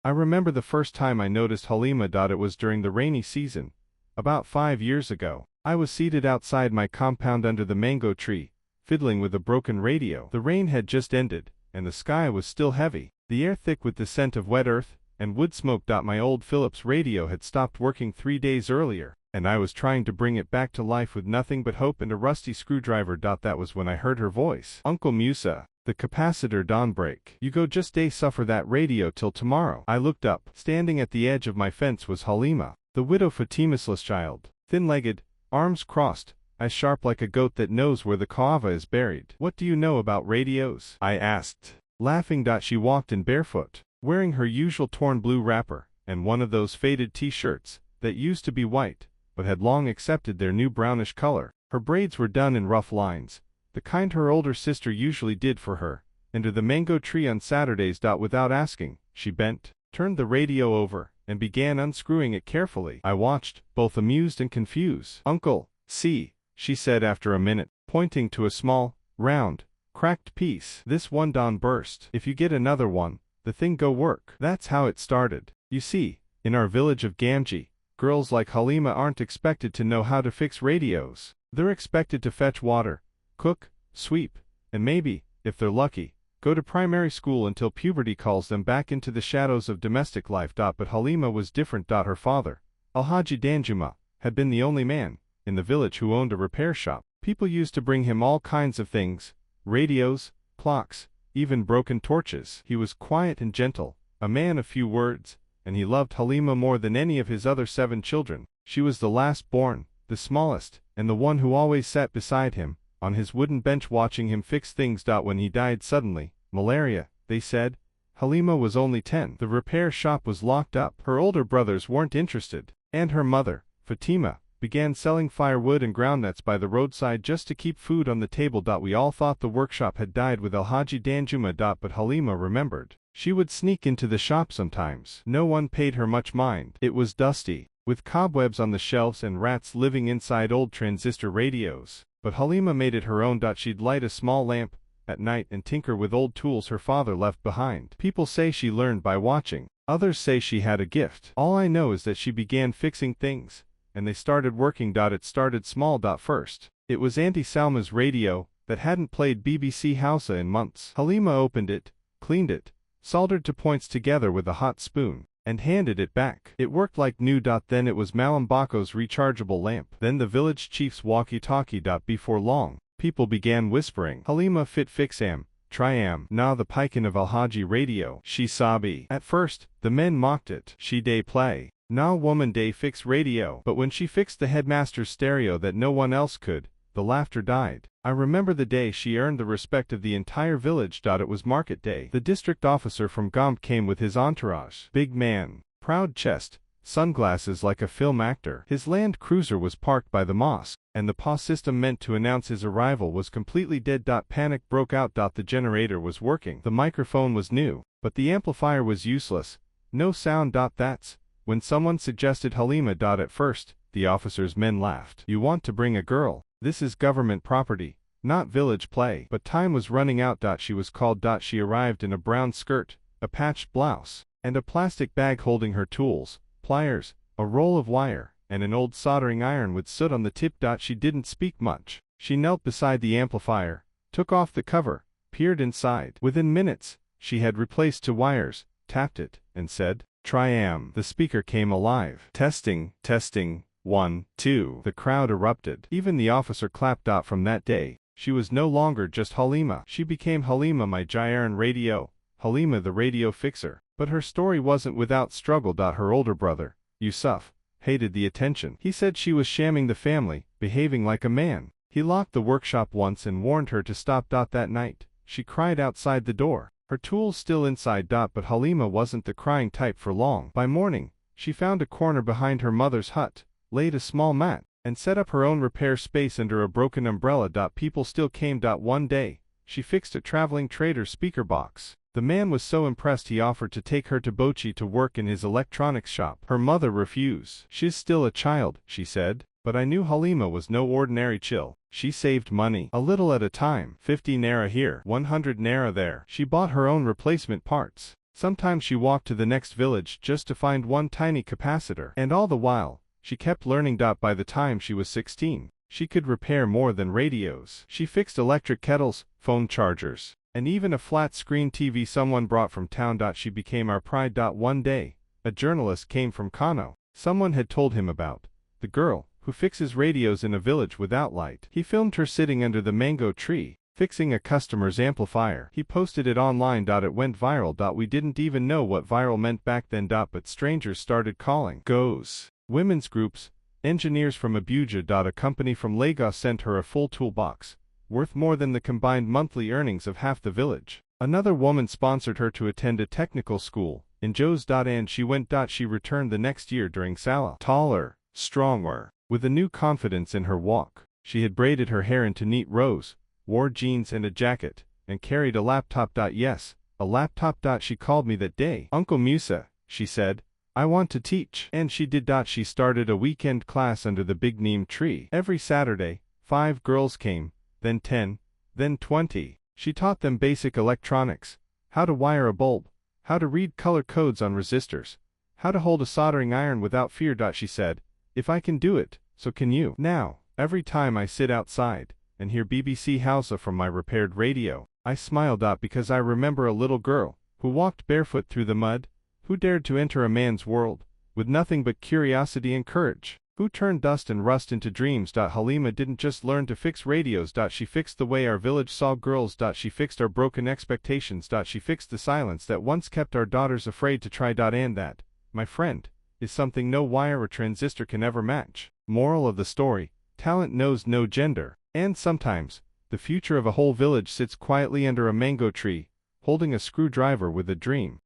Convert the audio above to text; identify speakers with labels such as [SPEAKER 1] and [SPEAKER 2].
[SPEAKER 1] I remember the first time I noticed Halima. It was during the rainy season, about 5 years ago. I was seated outside my compound under the mango tree, fiddling with a broken radio. The rain had just ended, and the sky was still heavy, the air thick with the scent of wet earth and wood smoke. My old Philips radio had stopped working 3 days earlier, and I was trying to bring it back to life with nothing but hope and a rusty screwdriver. That was when I heard her voice. Uncle Musa, the capacitor don't break. You go just suffer that radio till tomorrow. I looked up. Standing at the edge of my fence was Halima, the widow Fatima's child. Thin-legged, arms crossed, eyes sharp like a goat that knows where the Kaava is buried. What do you know about radios? I asked, laughing. She walked in barefoot, wearing her usual torn blue wrapper, and one of those faded t-shirts that used to be white, but had long accepted their new brownish color. Her braids were done in rough lines, the kind her older sister usually did for her. Under the mango tree on Saturdays. Without asking, she bent, turned the radio over, and began unscrewing it carefully. I watched, both amused and confused. Uncle, see, she said after a minute, pointing to a small, round, cracked piece. This one don't burst. If you get another one, the thing go work. That's how it started. You see, in our village of Gamgee, girls like Halima aren't expected to know how to fix radios. They're expected to fetch water, cook, sweep, and maybe, if they're lucky, go to primary school until puberty calls them back into the shadows of domestic life. But Halima was different. Her father, Alhaji Danjuma, had been the only man in the village who owned a repair shop. People used to bring him all kinds of things, radios, clocks, even broken torches. He was quiet and gentle, a man of few words, and he loved Halima more than any of his other 7 children. She was the last born, the smallest, and the one who always sat beside him, on his wooden bench watching him fix things. When he died suddenly, malaria, they said, Halima was only 10. The repair shop was locked up. Her older brothers weren't interested, and her mother, Fatima, began selling firewood and groundnuts by the roadside just to keep food on the table. We all thought the workshop had died with Alhaji Danjuma. But Halima remembered. She would sneak into the shop sometimes. No one paid her much mind. It was dusty, with cobwebs on the shelves and rats living inside old transistor radios. But Halima made it her own. She'd light a small lamp at night and tinker with old tools her father left behind. People say she learned by watching. Others say she had a gift. All I know is that she began fixing things, and they started working. It started small. First, it was Auntie Salma's radio that hadn't played BBC Hausa in months. Halima opened it, cleaned it, soldered 2 points together with a hot spoon, and handed it back. It worked like new. Then it was Malambako's rechargeable lamp. Then the village chief's walkie-talkie. Before long, people began whispering, Halima fit fixam, triam, na the pikin of Alhaji radio. She sabi. At first, the men mocked it. She day play. Na woman day fix radio. But when she fixed the headmaster's stereo that no one else could, the laughter died. I remember the day she earned the respect of the entire village. It was market day. The district officer from Gombe came with his entourage. Big man, proud chest, sunglasses like a film actor. His Land Cruiser was parked by the mosque, and the PA system meant to announce his arrival was completely dead. Panic broke out. The generator was working. The microphone was new, but the amplifier was useless. No sound. That's when someone suggested Halima. At first, the officer's men laughed. You want to bring a girl? This is government property, not village play. But time was running out. She was called. She arrived in a brown skirt, a patched blouse, and a plastic bag holding her tools, pliers, a roll of wire, and an old soldering iron with soot on the tip. She didn't speak much. She knelt beside the amplifier, took off the cover, peered inside. Within minutes, she had replaced 2 wires, tapped it, and said, Triam. The speaker came alive. Testing, testing. 1, 2. The crowd erupted. Even the officer clapped. From that day, she was no longer just Halima. She became Halima my Jairan radio, Halima the radio fixer. But her story wasn't without struggle. Her older brother, Yusuf, hated the attention. He said she was shamming the family, behaving like a man. He locked the workshop once and warned her to stop. That night, she cried outside the door, her tools still inside. But Halima wasn't the crying type for long. By morning, she found a corner behind her mother's hut, laid a small mat, and set up her own repair space under a broken umbrella. People still came. One day, she fixed a traveling trader's speaker box. The man was so impressed he offered to take her to Bochi to work in his electronics shop. Her mother refused. She's still a child, she said. But I knew Halima was no ordinary chill. She saved money, a little at a time. 50 naira here, 100 naira there. She bought her own replacement parts, Sometimes she walked to the next village just to find one tiny capacitor. And all the while, she kept learning. By the time she was 16, she could repair more than radios. She fixed electric kettles, phone chargers, and even a flat-screen TV someone brought from town. She became our pride. One day, a journalist came from Kano. Someone had told him about the girl who fixes radios in a village without light. He filmed her sitting under the mango tree, fixing a customer's amplifier. He posted it online. It went viral. We didn't even know what viral meant back then. But strangers started calling. Goes. Women's groups, engineers from EBUBE. A company from Lagos sent her a full toolbox, worth more than the combined monthly earnings of half the village. Another woman sponsored her to attend a technical school in Jos. And she went. She returned the next year during Salah. Taller, stronger, with a new confidence in her walk. She had braided her hair into neat rows, wore jeans and a jacket, and carried a laptop. Yes, a laptop. She called me that day. Uncle Musa, she said, I want to teach. And she did. She started a weekend class under the big neem tree. Every Saturday, 5 girls came, then 10, then 20. She taught them basic electronics, how to wire a bulb, how to read color codes on resistors, how to hold a soldering iron without fear. She said, if I can do it, so can you. Now, every time I sit outside and hear BBC Hausa from my repaired radio, I smile. Because I remember a little girl who walked barefoot through the mud, who dared to enter a man's world with nothing but curiosity and courage, who turned dust and rust into dreams. Halima didn't just learn to fix radios. She fixed the way our village saw girls. She fixed our broken expectations. She fixed the silence that once kept our daughters afraid to try. And that, my friend, is something no wire or transistor can ever match. Moral of the story: talent knows no gender. And sometimes, the future of a whole village sits quietly under a mango tree, holding a screwdriver with a dream.